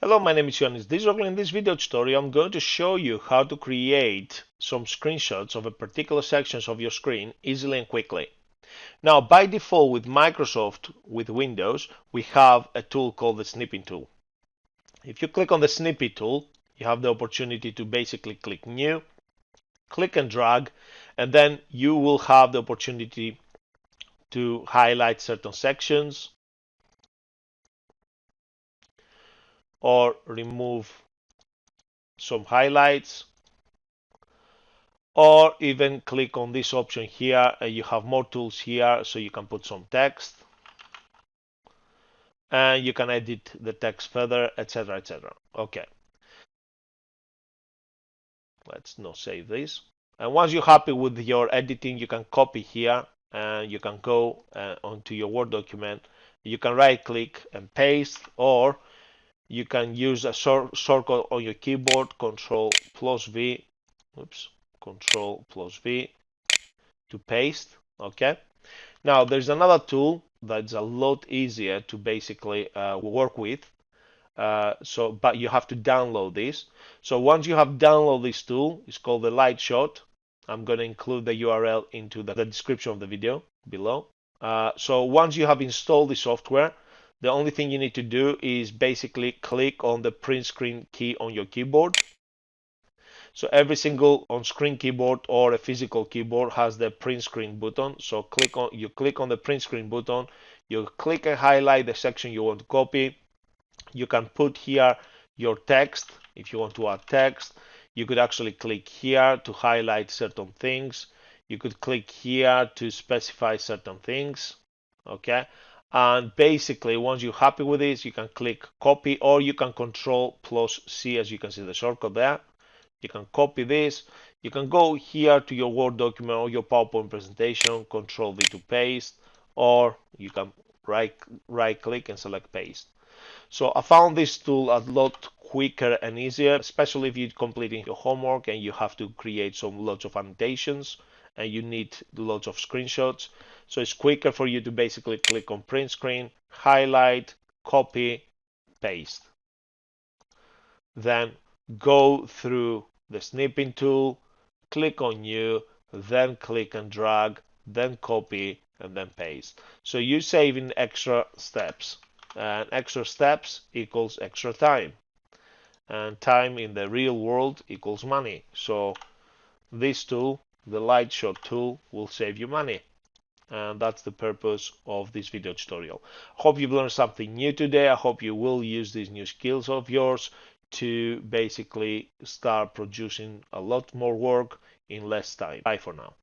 Hello, my name is Johannes Disrogl. In this video tutorial, I'm going to show you how to create some screenshots of a particular sections of your screen easily and quickly. Now, by default with Microsoft, with Windows, we have a tool called the snipping tool. If you click on the snipping tool, you have the opportunity to basically click New, click and drag, and then you will have the opportunity to highlight certain sections or remove some highlights, or even click on this option here and you have more tools here, so you can put some text and you can edit the text further, etc, etc. Okay, let's not save this. And once you're happy with your editing, you can copy here and you can go onto your Word document. You can right click and paste, or you can use a shortcut on your keyboard, Control plus V, oops, Control plus V to paste. Okay, now there's another tool that's a lot easier to basically work with, but you have to download this. So once you have downloaded this tool, it's called the lightshot. I'm going to include the URL into the description of the video below. So once you have installed the software, the only thing you need to do is basically click on the print screen key on your keyboard. So every single on-screen keyboard or a physical keyboard has the print screen button. So you click on the print screen button, you click and highlight the section you want to copy. You can put here your text if you want to add text. You could actually click here to highlight certain things. You could click here to specify certain things. Okay, and basically once you're happy with this, you can click copy, or you can Control plus C, as you can see the shortcut there. You can copy this. You can go here to your Word document or your PowerPoint presentation, Control V to paste, or you can right click and select paste. So I found this tool a lot quicker and easier, especially if you're completing your homework and you have to create lots of annotations and you need lots of screenshots. So it's quicker for you to basically click on print screen, highlight, copy, paste. Then go through the snipping tool, click on New, then click and drag, then copy, and then paste. So you're saving extra steps. And extra steps equals extra time, and time in the real world equals money. So this tool, the lightshot tool, will save you money, and that's the purpose of this video tutorial. Hope you've learned something new today. I hope you will use these new skills of yours to basically start producing a lot more work in less time. Bye for now.